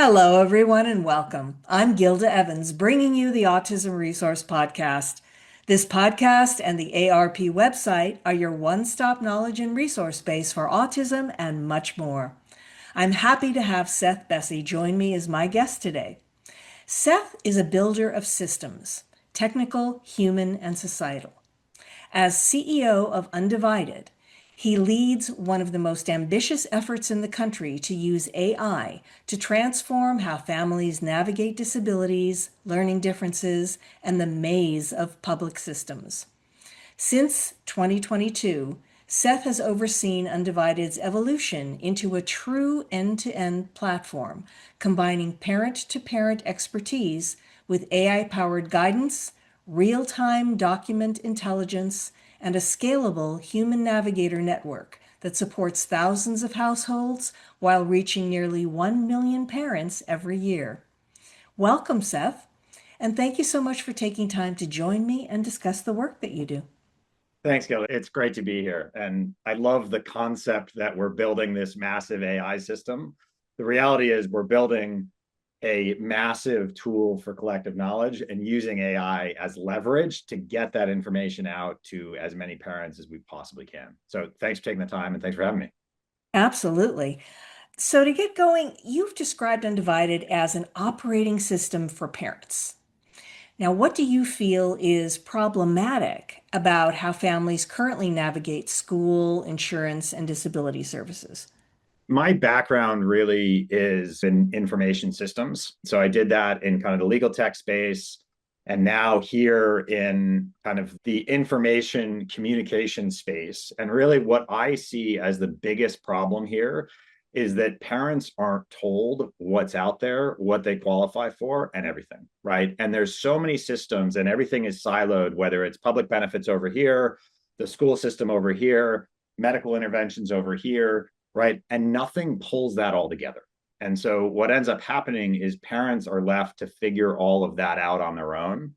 Hello, everyone, and welcome. I'm Gilda Evans, bringing you the Autism Resource Podcast. This podcast and the ARP website are your one stop knowledge and resource base for autism and much more. I'm happy to have Seth Besse join me as my guest today. Seth is a builder of systems, technical, human, and societal. As CEO of Undivided, he leads one of the most ambitious efforts in the country to use AI to transform how families navigate disabilities, learning differences, and the maze of public systems. Since 2022, Seth has overseen Undivided's evolution into a true end-to-end platform, combining parent-to-parent expertise with AI-powered guidance, real-time document intelligence, and a scalable human navigator network that supports thousands of households while reaching nearly 1 million parents every year. Welcome, Seth, and thank you so much for taking time to join me and discuss the work that you do. Thanks, Gil. It's great to be here. And I love the concept that we're building this massive AI system. The reality is we're building a massive tool for collective knowledge and using AI as leverage to get that information out to as many parents as we possibly can. So thanks for taking the time and thanks for having me. Absolutely. So, to get going, you've described Undivided as an operating system for parents. Now, what do you feel is problematic about how families currently navigate school, insurance, and disability services? My background really is in information systems. So I did that in kind of the legal tech space. And now here in kind of the information communication space. And really, what I see as the biggest problem here is that parents aren't told what's out there, what they qualify for, and everything, right? And there's so many systems, and everything is siloed, whether it's public benefits over here, the school system over here, medical interventions over here, right? And nothing pulls that all together. And so what ends up happening is parents are left to figure all of that out on their own.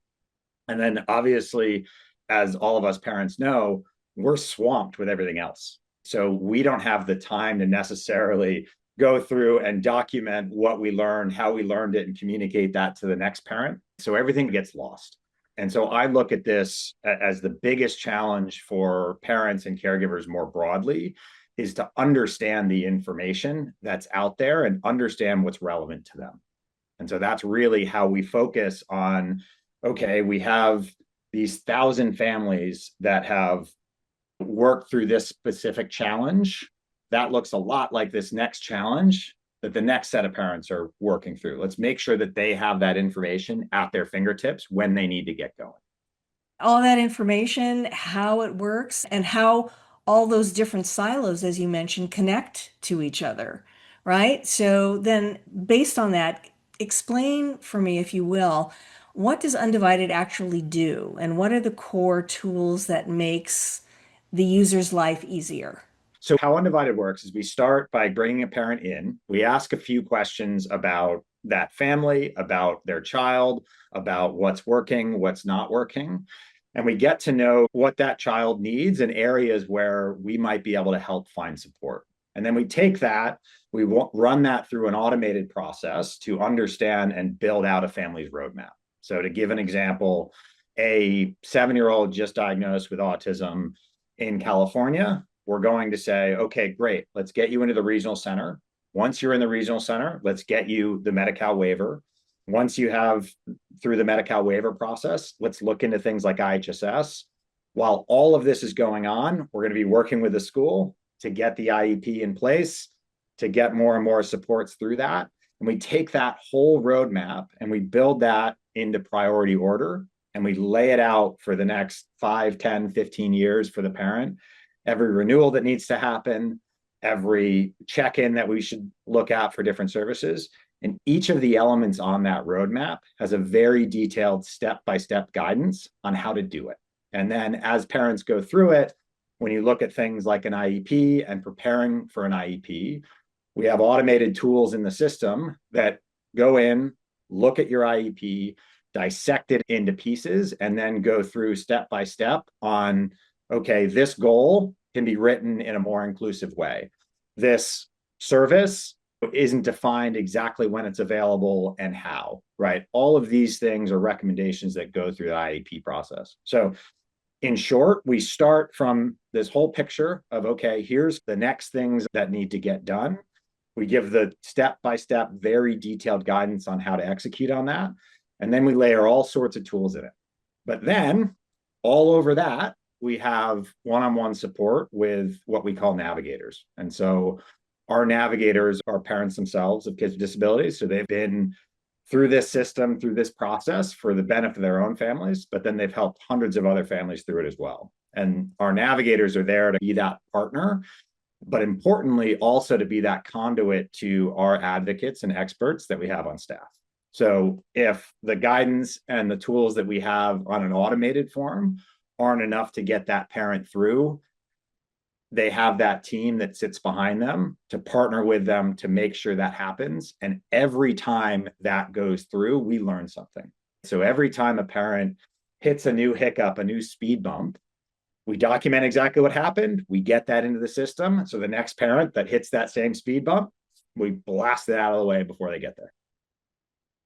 And then obviously, as all of us parents know, we're swamped with everything else. So we don't have the time to necessarily go through and document what we learned, how we learned it, and communicate that to the next parent. So everything gets lost. And so I look at this as the biggest challenge for parents and caregivers more broadly is to understand the information that's out there and understand what's relevant to them. And so that's really how we focus on, okay, we have these 1,000 families that have worked through this specific challenge. That looks a lot like this next challenge that the next set of parents are working through. Let's make sure that they have that information at their fingertips when they need to get going. All that information, how it works, and how all those different silos, as you mentioned, connect to each other, right? So then, based on that, explain for me, if you will, what does Undivided actually do, and what are the core tools that makes the user's life easier? So how Undivided works is we start by bringing a parent in. We ask a few questions about that family, about their child, about what's working, what's not working. And we get to know what that child needs and areas where we might be able to help find support. And then we take that, we run that through an automated process to understand and build out a family's roadmap. So to give an example, a 7-year-old just diagnosed with autism in California, we're going to say, okay, great, let's get you into the regional center. Once you're in the regional center, let's get you the Medi-Cal waiver. Once you have through the Medi-Cal waiver process, let's look into things like IHSS. While all of this is going on, we're going to be working with the school to get the IEP in place, to get more and more supports through that. And we take that whole roadmap and we build that into priority order and we lay it out for the next 5, 10, 15 years for the parent. Every renewal that needs to happen, every check-in that we should look at for different services. And each of the elements on that roadmap has a very detailed step-by-step guidance on how to do it. And then as parents go through it, when you look at things like an IEP and preparing for an IEP, we have automated tools in the system that go in, look at your IEP, dissect it into pieces, and then go through step-by-step on, okay, this goal can be written in a more inclusive way. This service isn't defined exactly when it's available and how, right? All of these things are recommendations that go through the IEP process. So in short, we start from this whole picture of, okay, here's the next things that need to get done. We give the step-by-step, very detailed guidance on how to execute on that. And then we layer all sorts of tools in it. But then all over that, we have one-on-one support with what we call navigators. And so our navigators are parents themselves of kids with disabilities. So they've been through this system, through this process for the benefit of their own families, but then they've helped hundreds of other families through it as well. And our navigators are there to be that partner, but importantly, also to be that conduit to our advocates and experts that we have on staff. So if the guidance and the tools that we have on an automated form aren't enough to get that parent through, they have that team that sits behind them to partner with them to make sure that happens. And every time that goes through, we learn something. So every time a parent hits a new hiccup, a new speed bump, we document exactly what happened. We get that into the system. So the next parent that hits that same speed bump, we blast it out of the way before they get there.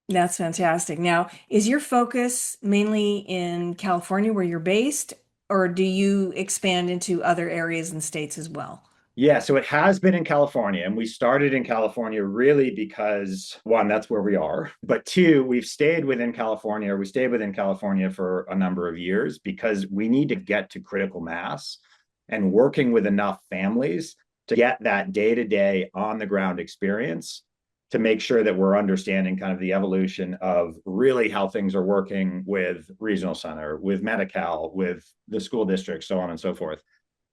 That's fantastic. Now, is your focus mainly in California where you're based, or do you expand into other areas and states as well? Yeah, so it has been in California, and we started in California really because one, that's where we are, but two, we've stayed within California, or we stayed within California for a number of years because we need to get to critical mass and working with enough families to get that day-to-day on-the-ground experience to make sure that we're understanding kind of the evolution of really how things are working with regional center, with Medi-Cal, with the school district, so on and so forth.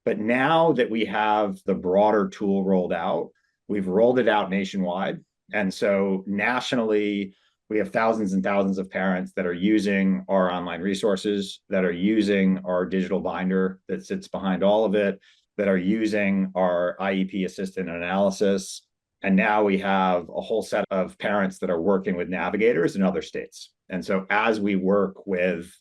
But now that we have the broader tool rolled out, we've rolled it out nationwide. And so nationally, we have thousands and thousands of parents that are using our online resources, that are using our digital binder that sits behind all of it, that are using our IEP assistant analysis. And now we have a whole set of parents that are working with navigators in other states. And so as we work with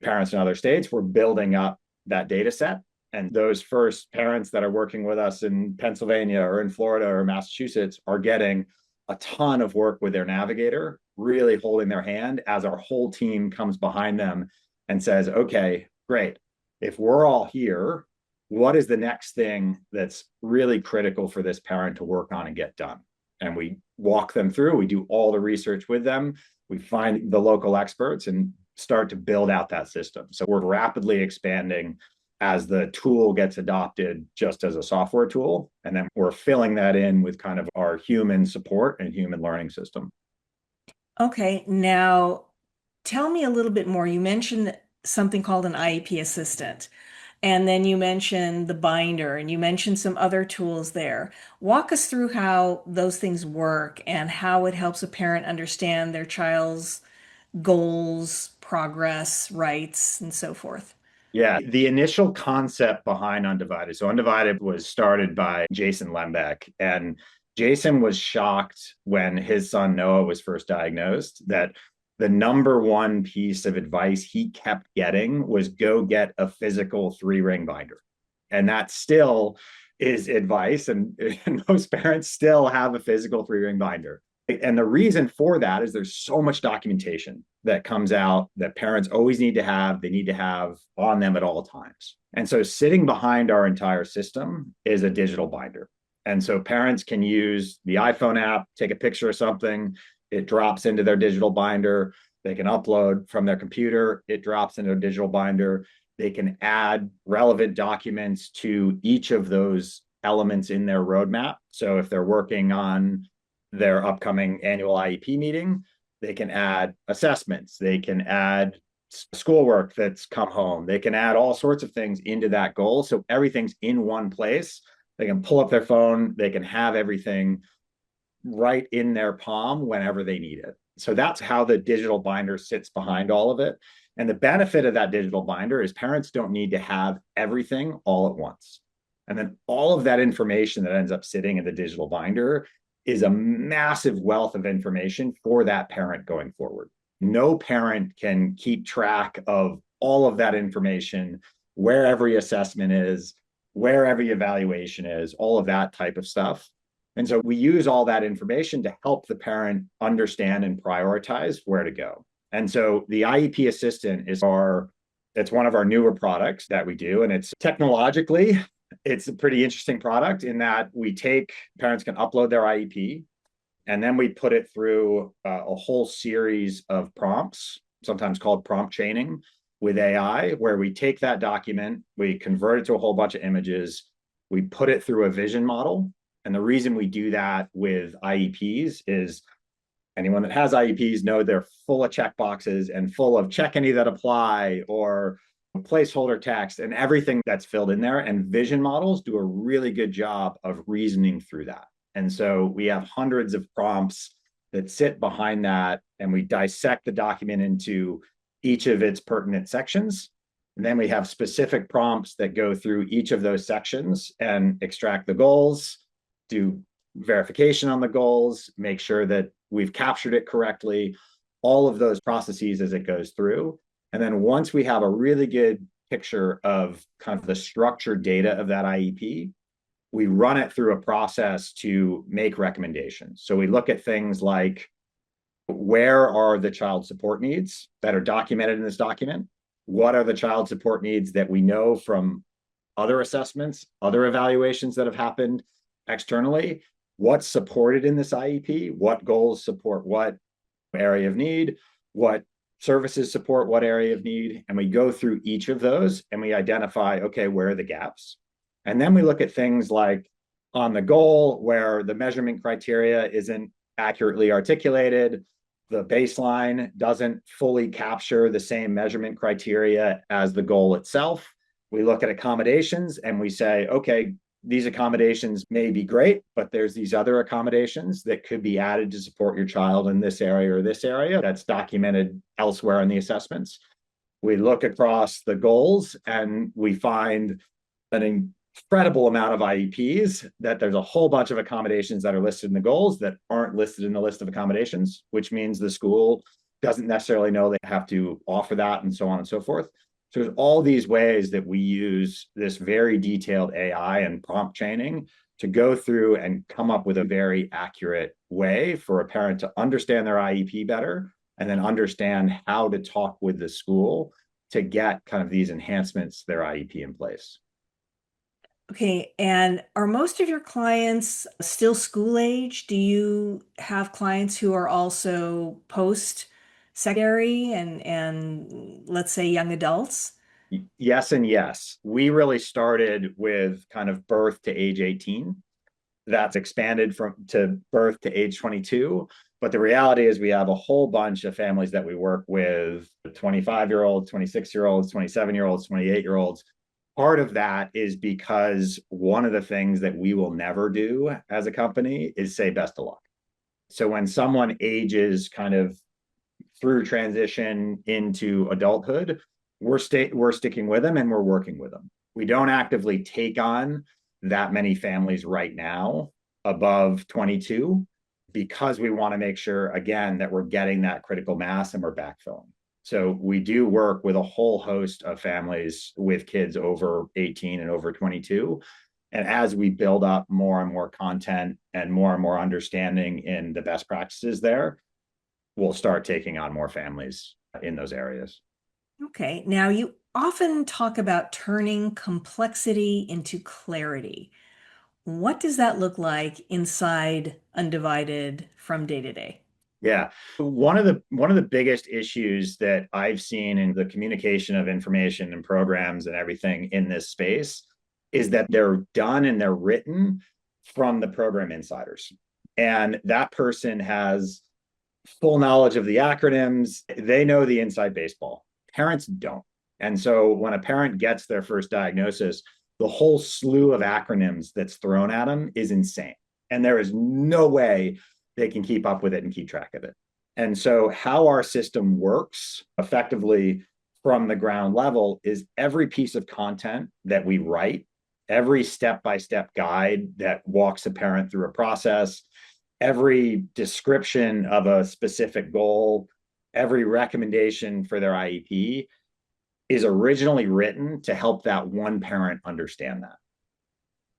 parents in other states, we're building up that data set. And those first parents that are working with us in Pennsylvania or in Florida or Massachusetts are getting a ton of work with their navigator, really holding their hand as our whole team comes behind them and says, okay, great. If we're all here, what is the next thing that's really critical for this parent to work on and get done? And we walk them through, we do all the research with them, we find the local experts and start to build out that system. So we're rapidly expanding as the tool gets adopted just as a software tool. And then we're filling that in with kind of our human support and human learning system. Okay, now tell me a little bit more. You mentioned something called an IEP assistant, and then you mentioned the binder, and you mentioned some other tools there. Walk us through how those things work and how it helps a parent understand their child's goals, progress, rights, and so forth. Yeah, the initial concept behind Undivided. So Undivided was started by Jason Lembeck, and Jason was shocked when his son Noah was first diagnosed that the number one piece of advice he kept getting was go get a physical 3-ring binder. And that still is advice, and most parents still have a physical 3-ring binder. And the reason for that is there's so much documentation that comes out that parents always need to have, they need to have on them at all times. And so sitting behind our entire system is a digital binder. And so parents can use the iPhone app, take a picture of something, it drops into their digital binder. They can upload from their computer, it drops into a digital binder. They can add relevant documents to each of those elements in their roadmap. So if they're working on their upcoming annual IEP meeting, they can add assessments, they can add schoolwork that's come home, they can add all sorts of things into that goal. So everything's in one place. They can pull up their phone, they can have everything right in their palm whenever they need it. So that's how the digital binder sits behind all of it. And the benefit of that digital binder is parents don't need to have everything all at once. And then all of that information that ends up sitting in the digital binder is a massive wealth of information for that parent going forward. No parent can keep track of all of that information, where every assessment is, where every evaluation is, all of that type of stuff. And so we use all that information to help the parent understand and prioritize where to go. And so the IEP assistant it's one of our newer products that we do. And it's technologically, it's a pretty interesting product in that parents can upload their IEP, and then we put it through a whole series of prompts, sometimes called prompt training with AI, where we take that document, we convert it to a whole bunch of images, we put it through a vision model. And the reason we do that with IEPs is anyone that has IEPs know they're full of check boxes and full of check any that apply or placeholder text and everything that's filled in there. And vision models do a really good job of reasoning through that. And so we have hundreds of prompts that sit behind that, and we dissect the document into each of its pertinent sections. And then we have specific prompts that go through each of those sections and extract the goals, do verification on the goals, make sure that we've captured it correctly, all of those processes as it goes through. And then once we have a really good picture of kind of the structured data of that IEP, we run it through a process to make recommendations. So we look at things like, where are the child support needs that are documented in this document? What are the child support needs that we know from other assessments, other evaluations that have happened externally? What's supported in this IEP? What goals support what area of need? What services support what area of need? And we go through each of those and we identify, okay, where are the gaps? And then we look at things like on the goal where the measurement criteria isn't accurately articulated, the baseline doesn't fully capture the same measurement criteria as the goal itself. We look at accommodations and we say, okay, these accommodations may be great, but there's these other accommodations that could be added to support your child in this area or this area that's documented elsewhere in the assessments. We look across the goals and we find an incredible amount of IEPs that there's a whole bunch of accommodations that are listed in the goals that aren't listed in the list of accommodations, which means the school doesn't necessarily know they have to offer that and so on and so forth. So there's all these ways that we use this very detailed AI and prompt training to go through and come up with a very accurate way for a parent to understand their IEP better and then understand how to talk with the school to get kind of these enhancements to their IEP in place. Okay, and are most of your clients still school age? Do you have clients who are also post-secondary and let's say young adults? Yes and yes. We really started with kind of birth to age 18. That's expanded to birth to age 22. But the reality is we have a whole bunch of families that we work with, 25-year-olds, 26-year-olds, 27-year-olds, 28-year-olds. Part of that is because one of the things that we will never do as a company is say best of luck. So when someone ages kind of through transition into adulthood, we're sticking with them and we're working with them. We don't actively take on that many families right now above 22 because we want to make sure, again, that we're getting that critical mass and we're backfilling. So we do work with a whole host of families with kids over 18 and over 22. And as we build up more and more content and more understanding in the best practices there, we'll start taking on more families in those areas. Okay, now you often talk about turning complexity into clarity. What does that look like inside Undivided from day to day? Yeah. One of the biggest issues that I've seen in the communication of information and programs and everything in this space is that they're done and they're written from the program insiders. And that person has full knowledge of the acronyms. They know the inside baseball. Parents don't. And so when a parent gets their first diagnosis, the whole slew of acronyms that's thrown at them is insane. And there is no way they can keep up with it and keep track of it. And so how our system works effectively from the ground level is every piece of content that we write, every step-by-step guide that walks a parent through a process, every description of a specific goal, every recommendation for their IEP is originally written to help that one parent understand that.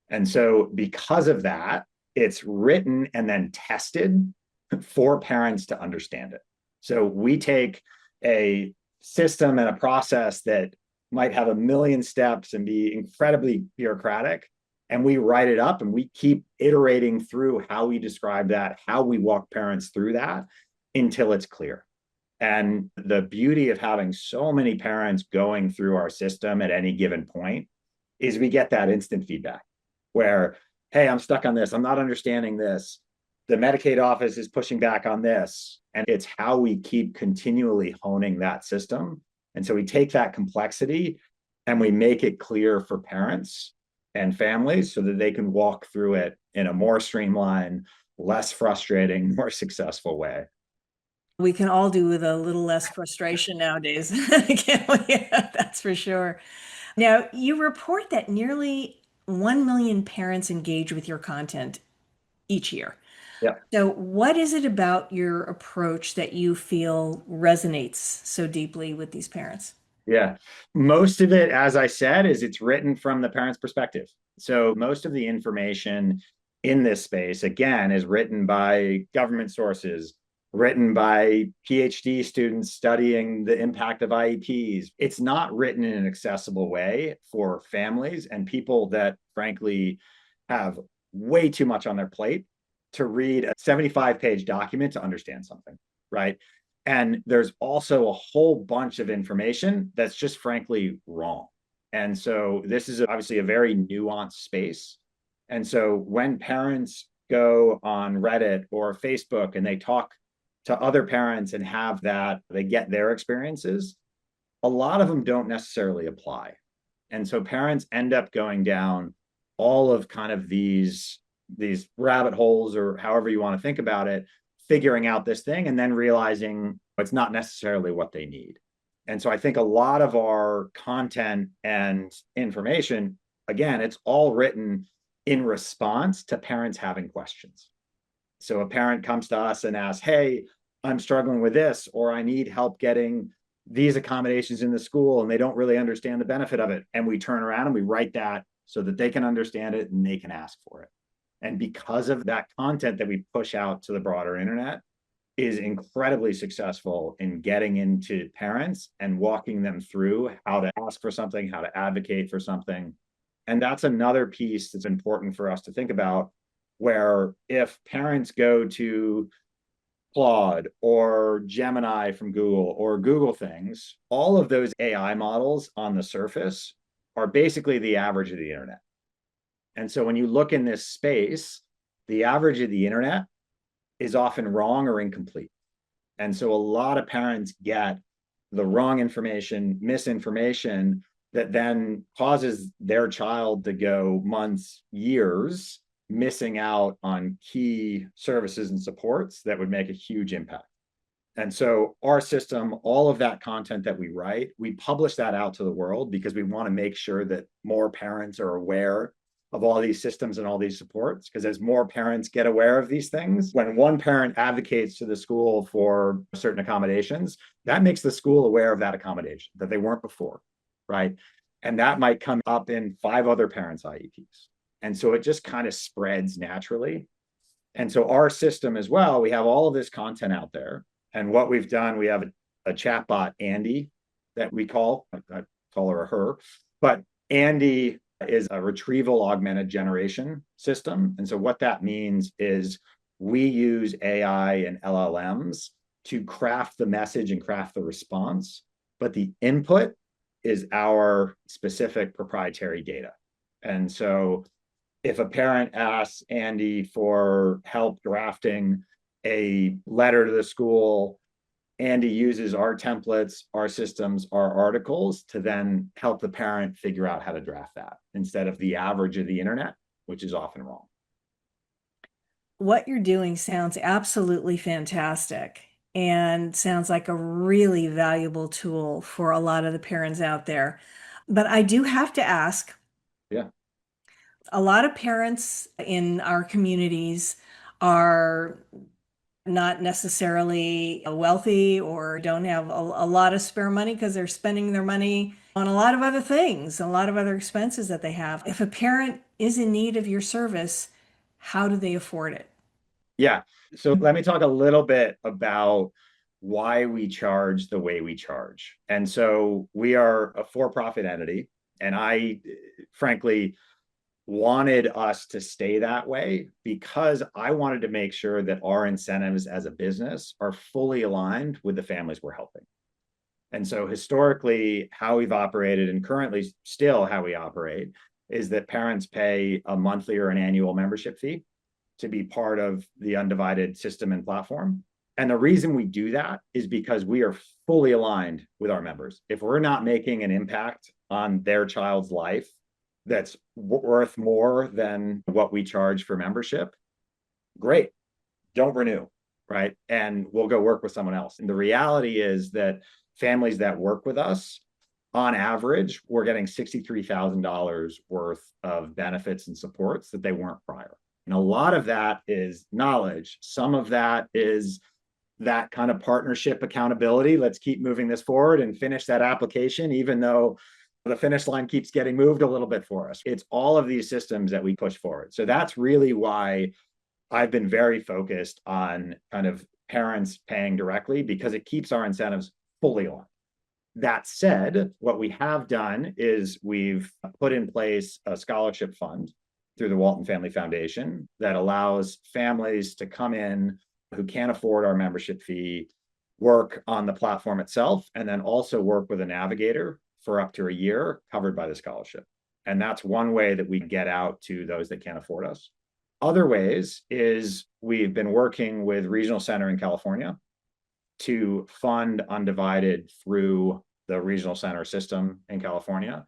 And so because of that, it's written and then tested for parents to understand it. So we take a system and a process that might have a million steps and be incredibly bureaucratic, and we write it up and we keep iterating through how we describe that, how we walk parents through that until it's clear. And the beauty of having so many parents going through our system at any given point is we get that instant feedback where, hey, I'm stuck on this. I'm not understanding this. The Medicaid office is pushing back on this. And it's how we keep continually honing that system. And so we take that complexity and we make it clear for parents and families so that they can walk through it in a more streamlined, less frustrating, more successful way. We can all do with a little less frustration nowadays. Can't we? That's for sure. Now, you report that nearly 1 million parents engage with your content each year. Yeah. So, what is it about your approach that you feel resonates so deeply with these parents? Yeah. Most of it, as I said, is it's written from the parent's perspective. So most of the information in this space, again, is written by government sources, written by PhD students studying the impact of IEPs. It's not written in an accessible way for families and people that, frankly, have way too much on their plate to read a 75-page document to understand something, right? And there's also a whole bunch of information that's just frankly wrong. And so this is obviously a very nuanced space. And so when parents go on Reddit or Facebook and they talk to other parents and have that, they get their experiences, a lot of them don't necessarily apply. And so parents end up going down all of kind of these rabbit holes or however you want to think about it, figuring out this thing and then realizing it's not necessarily what they need. And so I think a lot of our content and information, again, it's all written in response to parents having questions. So a parent comes to us and asks, hey, I'm struggling with this, or I need help getting these accommodations in the school, and they don't really understand the benefit of it. And we turn around and we write that so that they can understand it and they can ask for it. And because of that content that we push out to the broader internet is incredibly successful in getting into parents and walking them through how to ask for something, how to advocate for something. And that's another piece that's important for us to think about, where if parents go to Claude or Gemini from Google or Google things, all of those AI models on the surface are basically the average of the internet. And so when you look in this space, the average of the internet is often wrong or incomplete. And so a lot of parents get the wrong information, misinformation that then causes their child to go months, years missing out on key services and supports that would make a huge impact. And so our system, all of that content that we write, we publish that out to the world because we want to make sure that more parents are aware of all these systems and all these supports. Because as more parents get aware of these things, when one parent advocates to the school for certain accommodations, that makes the school aware of that accommodation that they weren't before, right? And that might come up in 5 other parents' IEPs. And so it just kind of spreads naturally. And so our system as well, we have all of this content out there. And what we've done, we have a chatbot, Andy, that we call, I call her a her, but Andy is a retrieval augmented generation system. And so what that means is we use AI and LLMs to craft the message and craft the response, but the input is our specific proprietary data. And so if a parent asks Andy for help drafting a letter to the school, Andy uses our templates, our systems, our articles to then help the parent figure out how to draft that instead of the average of the internet, which is often wrong. What you're doing sounds absolutely fantastic and sounds like a really valuable tool for a lot of the parents out there. But I do have to ask, Yeah. a lot of parents in our communities are not necessarily wealthy or don't have a lot of spare money because they're spending their money on a lot of other things, a lot of other expenses that they have. If a parent is in need of your service, How do they afford it? Yeah. So let me talk a little bit about why we charge the way we charge. And so we are a for-profit entity. And I, frankly, wanted us to stay that way because I wanted to make sure that our incentives as a business are fully aligned with the families we're helping. And so historically, how we've operated and currently still how we operate is that parents pay a monthly or an annual membership fee to be part of the Undivided system and platform. And the reason we do that is because we are fully aligned with our members. If we're not making an impact on their child's life that's worth more than what we charge for membership, great, don't renew, right? And we'll go work with someone else. And the reality is that families that work with us, on average, we're getting $63,000 worth of benefits and supports that they weren't prior. And a lot of that is knowledge. Some of that is that kind of partnership accountability. Let's keep moving this forward and finish that application, even though the finish line keeps getting moved a little bit for us. It's all of these systems that we push forward. So that's really why I've been very focused on kind of parents paying directly because it keeps our incentives fully on. That said, what we have done is we've put in place a scholarship fund through the Walton Family Foundation that allows families to come in who can't afford our membership fee, work on the platform itself, and then also work with a navigator for up to a year covered by the scholarship. And that's one way that we get out to those that can't afford us. Other ways is we've been working with Regional Center in California to fund Undivided through the Regional Center system in California.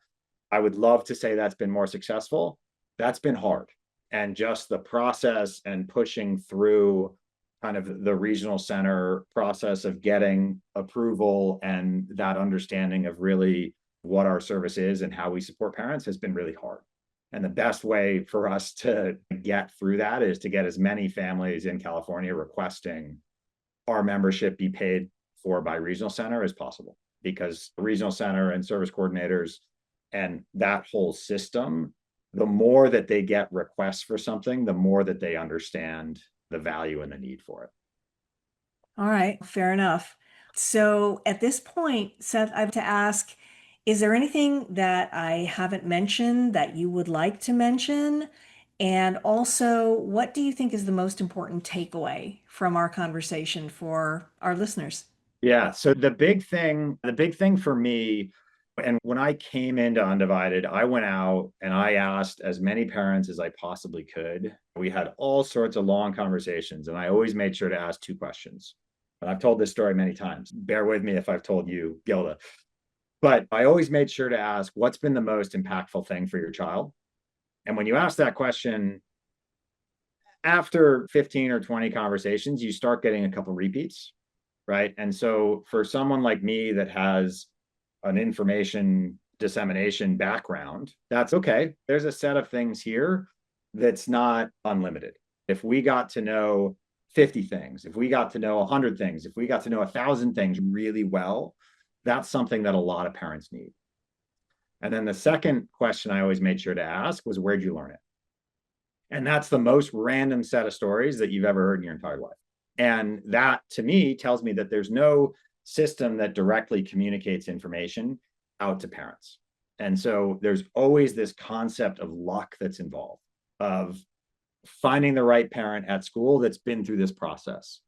I would love to say that's been more successful. That's been hard. And just the process and pushing through kind of the Regional Center process of getting approval and that understanding of really what our service is and how we support parents has been really hard. And the best way for us to get through that is to get as many families in California requesting our membership be paid for by Regional Center as possible, because Regional Center and service coordinators and that whole system, the more that they get requests for something, the more that they understand the value and the need for it. All right, fair enough. So at this point, Seth, I have to ask, is there anything that I haven't mentioned that you would like to mention? And also, what do you think is the most important takeaway from our conversation for our listeners? Yeah. So the big thing for me, and when I came into Undivided, I went out and I asked as many parents as I possibly could. We had all sorts of long conversations, and I always made sure to ask two questions. And I've told this story many times. Bear with me if I've told you, Gilda. But I always made sure to ask, what's been the most impactful thing for your child? And when you ask that question, after 15 or 20 conversations, you start getting a couple repeats, right? And so for someone like me that has an information dissemination background, that's okay. There's a set of things here that's not unlimited. If we got to know 50 things, if we got to know 100 things, if we got to know 1,000 things really well, that's something that a lot of parents need. And then the second question I always made sure to ask was, where'd you learn it? And that's the most random set of stories that you've ever heard in your entire life. And that to me tells me that there's no system that directly communicates information out to parents. And so there's always this concept of luck that's involved, of finding the right parent at school that's been through this process,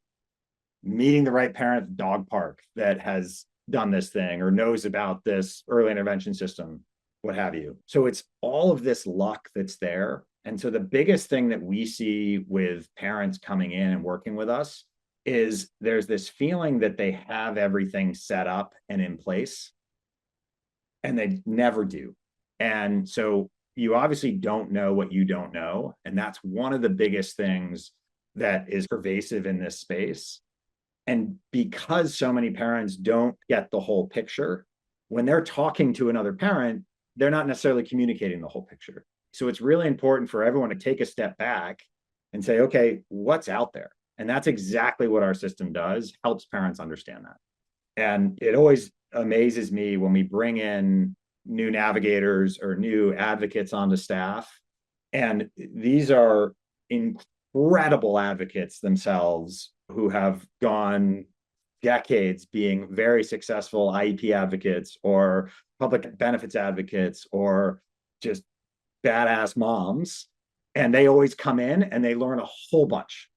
meeting the right parent at the dog park that has done this thing or knows about this early intervention system, what have you. So it's all of this luck that's there. And so the biggest thing that we see with parents coming in and working with us is there's this feeling that they have everything set up and in place, and they never do. And so you obviously don't know what you don't know. And that's one of the biggest things that is pervasive in this space. And because so many parents don't get the whole picture, when they're talking to another parent, they're not necessarily communicating the whole picture. So it's really important for everyone to take a step back and say, okay, what's out there? And that's exactly what our system does, helps parents understand that. And it always amazes me when we bring in new navigators or new advocates onto staff. And these are incredible advocates themselves who have gone decades being very successful IEP advocates or public benefits advocates or just badass moms. And they always come in and they learn a whole bunch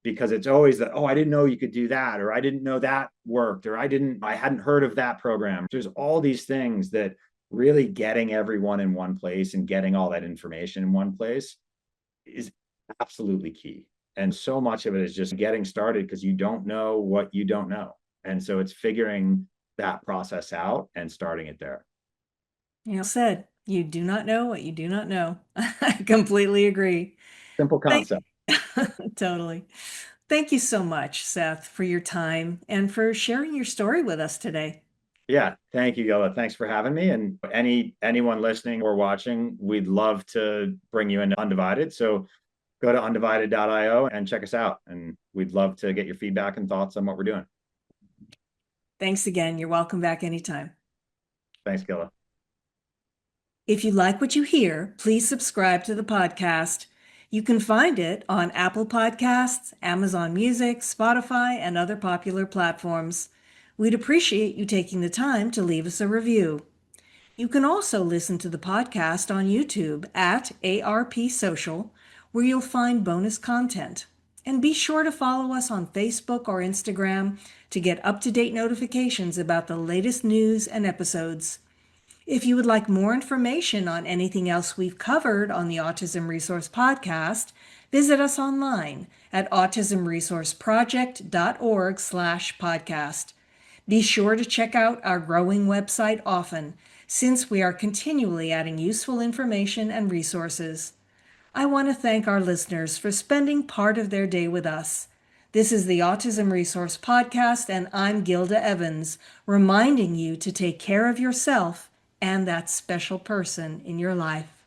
because it's always that, oh, I didn't know you could do that, or I didn't know that worked, or I hadn't heard of that program. There's all these things that really getting everyone in one place and getting all that information in one place is absolutely key. And so much of it is just getting started because you don't know what you don't know. And so it's figuring that process out and starting it there. Said, you do not know what you do not know. I completely agree. Simple Thank concept. Totally. Thank you so much, Seth, for your time and for sharing your story with us today. Yeah, thank you, Yola. Thanks for having me. And anyone listening or watching, we'd love to bring you into Undivided. So go to undivided.io and check us out. And we'd love to get your feedback and thoughts on what we're doing. Thanks again. You're welcome back anytime. Thanks, Gilla. If you like what you hear, please subscribe to the podcast. You can find it on Apple Podcasts, Amazon Music, Spotify, and other popular platforms. We'd appreciate you taking the time to leave us a review. You can also listen to the podcast on YouTube at ARP Social, where you'll find bonus content. And be sure to follow us on Facebook or Instagram to get up-to-date notifications about the latest news and episodes. If you would like more information on anything else we've covered on the Autism Resource Podcast, visit us online at autismresourceproject.org/podcast. Be sure to check out our growing website often, since we are continually adding useful information and resources. I want to thank our listeners for spending part of their day with us. This is the Autism Resource Podcast, and I'm Gilda Evans, reminding you to take care of yourself and that special person in your life.